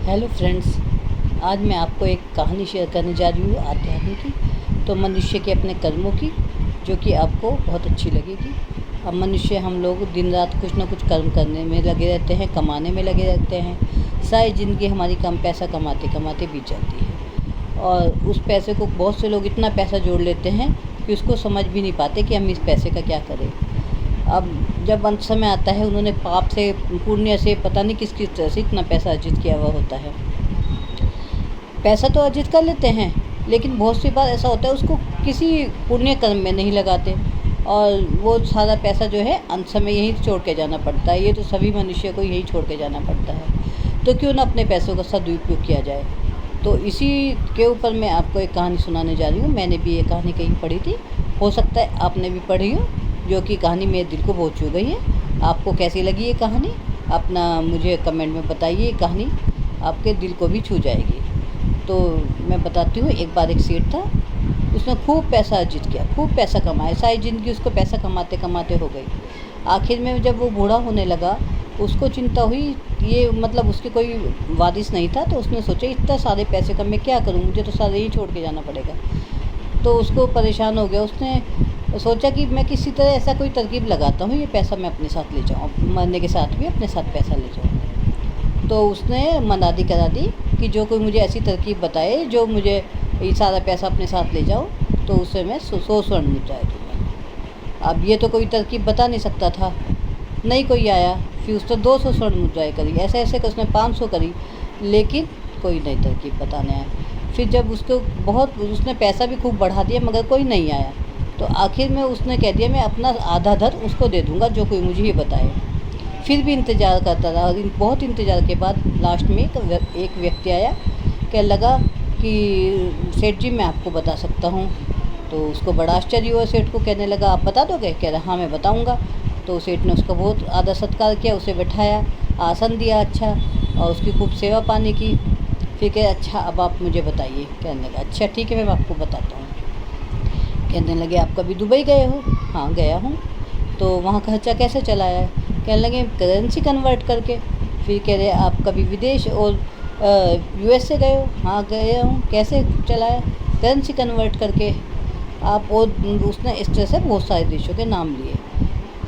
Hello friends, आज मैं आपको एक कहानी शेयर करने जा रही हूँ आध्यात्म की, तो मनुष्य के अपने कर्मों की, जो कि आपको बहुत अच्छी लगेगी। अब मनुष्य हम लोग दिन रात कुछ ना कुछ कर्म करने में लगे रहते हैं, कमाने में लगे रहते हैं। सारी ज़िंदगी हमारी कम पैसा कमाते कमाते बीत जाती है और उस पैसे को बहुत से लोग इतना पैसा जोड़ लेते हैं कि उसको समझ भी नहीं पाते कि हम इस पैसे का क्या करें। अब जब अंत समय आता है, उन्होंने पाप से पुण्य से पता नहीं किस किस तरह से इतना पैसा अर्जित किया हुआ होता है। पैसा तो अर्जित कर लेते हैं, लेकिन बहुत सी बार ऐसा होता है उसको किसी पुण्य कर्म में नहीं लगाते और वो सारा पैसा जो है अंत समय यहीं छोड़ के जाना पड़ता है। ये तो सभी मनुष्य को यहीं छोड़ के जाना पड़ता है, तो क्यों ना अपने पैसों का सदुपयोग किया जाए। तो इसी के ऊपर मैं आपको एक कहानी सुनाने जा रही हूँ। मैंने भी ये कहानी कहीं पढ़ी थी, हो सकता है आपने भी पढ़ी हो, जो कि कहानी मेरे दिल को बहुत छू गई है। आपको कैसी लगी ये कहानी, अपना मुझे कमेंट में बताइए। ये कहानी आपके दिल को भी छू जाएगी। तो मैं बताती हूँ। एक बार एक सेठ था, उसने खूब पैसा अर्जित किया, खूब पैसा कमाया, सारी ज़िंदगी उसको पैसा कमाते कमाते हो गई। आखिर में जब वो बूढ़ा होने लगा, उसको चिंता हुई, ये मतलब उसके कोई वारिस नहीं था, तो उसने सोचा इतना सारे पैसे का मैं क्या करूँ, मुझे तो सारे ही छोड़ के जाना पड़ेगा। तो उसको परेशान हो गया। उसने सोचा कि मैं किसी तरह ऐसा कोई तरकीब लगाता हूँ, ये पैसा मैं अपने साथ ले जाऊँ, मरने के साथ भी अपने साथ पैसा ले जाऊँ। तो उसने मनादी करा दी कि जो कोई मुझे ऐसी तरकीब बताए जो मुझे ये सारा पैसा अपने साथ ले जाऊँ, तो उससे मैं 100 स्वर्ण मुद्राएं दूँगा। अब ये तो कोई तरकीब बता नहीं सकता था, नहीं कोई आया। फिर उसने 200 स्वर्ण मुद्राएं करी, ऐसे ऐसे कर उसने 500 करी, लेकिन कोई नई तरकीब बताने आया। फिर जब उसको उसने पैसा भी खूब बढ़ा दिया, मगर कोई नहीं आया। तो आखिर में उसने कह दिया मैं अपना आधा धन उसको दे दूँगा जो कोई मुझे ये बताए। फिर भी इंतज़ार करता रहा और बहुत इंतज़ार के बाद लास्ट में एक व्यक्ति आया। कहने लगा कि सेठ जी मैं आपको बता सकता हूँ। तो उसको बड़ा आश्चर्य हुआ। सेठ को कहने लगा आप बता दोगे? कह रहा हाँ मैं बताऊँगा। तो सेठ ने उसका बहुत आदर सत्कार किया, उसे बैठाया, आसन दिया अच्छा, और उसकी खूब सेवा पानी की। फिर कहे अच्छा अब आप मुझे बताइए। कहने लगा अच्छा ठीक है मैं आपको बताता हूँ। कहने लगे आप कभी दुबई गए हो? हाँ गया हूँ। तो वहाँ खर्चा कैसे चलाया है? कहने लगे करेंसी कन्वर्ट करके। फिर कह रहे आप कभी विदेश और यूएस से गए हो? हाँ गया हूँ। कैसे चलाया? करेंसी कन्वर्ट करके। आप और उसने इस तरह से बहुत सारे देशों के नाम लिए।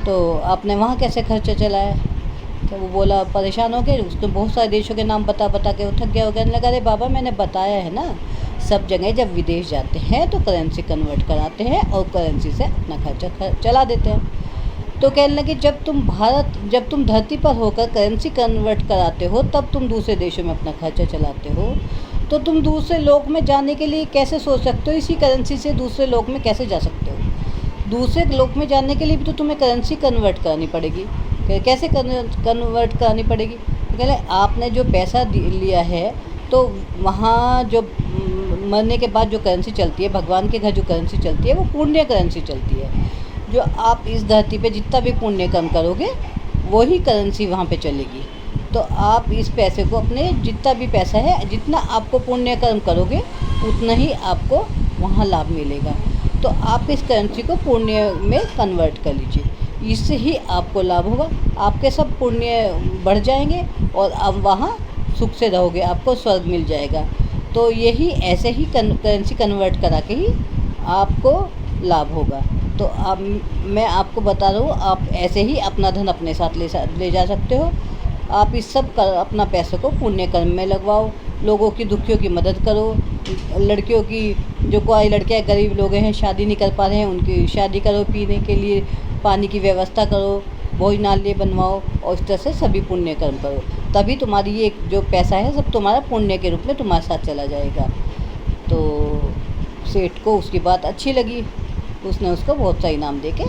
तो आपने वहाँ कैसे खर्चा चलाया? तो वो बोला परेशान हो गए, उसने बहुत सारे देशों के नाम बता बता के वो थक गया। वो कहने लगा अरे बाबा मैंने बताया है ना, सब जगह जब विदेश जाते हैं तो करेंसी कन्वर्ट कराते हैं और करेंसी से अपना खर्चा चला देते हैं। तो कहने लगे जब तुम धरती पर होकर करेंसी कन्वर्ट कराते हो, तब तुम दूसरे देशों में अपना खर्चा चलाते हो, तो तुम दूसरे लोक में जाने के लिए कैसे सोच सकते हो? इसी करेंसी से दूसरे लोक में कैसे जा सकते हो? दूसरे लोक में जाने के लिए भी तो तुम्हें करेंसी कन्वर्ट करानी पड़ेगी। कैसे कन्वर्ट करानी पड़ेगी? तो कहले आपने जो पैसा लिया है, तो वहाँ जो मरने के बाद जो करेंसी चलती है, भगवान के घर जो करेंसी चलती है, वो पुण्य करेंसी चलती है। जो आप इस धरती पे जितना भी पुण्य कर्म करोगे, वही करेंसी वहाँ पे चलेगी। तो आप इस पैसे को अपने जितना भी पैसा है, जितना आपको पुण्य कर्म करोगे, उतना ही आपको वहाँ लाभ मिलेगा। तो आप इस करेंसी को पुण्य में कन्वर्ट कर लीजिए, इससे ही आपको लाभ होगा। आपके सब पुण्य बढ़ जाएंगे और आप वहाँ सुख से रहोगे, आपको स्वर्ग मिल जाएगा। तो यही ऐसे ही करेंसी कन्वर्ट करा के ही आपको लाभ होगा। तो अब मैं आपको बता रहा हूँ, आप ऐसे ही अपना धन अपने साथ ले जा सकते हो। आप इस सब अपना पैसे को पुण्य कर्म में लगवाओ, लोगों की दुखियों की मदद करो, लड़कियों की जो कोई लड़कियाँ गरीब लोग हैं शादी नहीं कर पा रहे हैं, उनकी शादी करो, पीने के लिए पानी की व्यवस्था करो, भोजनालय बनवाओ, और इस तरह से सभी पुण्य कर्म करो। तभी तुम्हारी ये जो पैसा है सब तुम्हारा पुण्य के रूप में तुम्हारे साथ चला जाएगा। तो सेठ को उसकी बात अच्छी लगी, उसने उसको बहुत सा इनाम दे के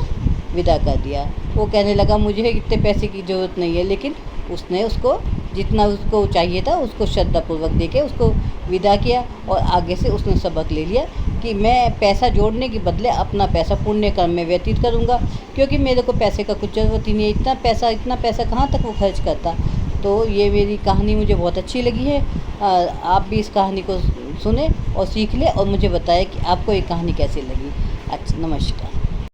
विदा कर दिया। वो कहने लगा मुझे इतने पैसे की ज़रूरत नहीं है, लेकिन उसने उसको जितना उसको चाहिए था उसको श्रद्धापूर्वक दे के उसको विदा किया। और आगे से उसने सबक ले लिया कि मैं पैसा जोड़ने के बदले अपना पैसा पुण्य कर्म में व्यतीत करूँगा, क्योंकि मेरे को पैसे का कुछ ज़रूरत ही नहीं है। इतना पैसा कहाँ तक वो खर्च करता। तो ये मेरी कहानी मुझे बहुत अच्छी लगी है। आप भी इस कहानी को सुने और सीख ले और मुझे बताएं कि आपको ये कहानी कैसी लगी। अच्छा, नमस्कार।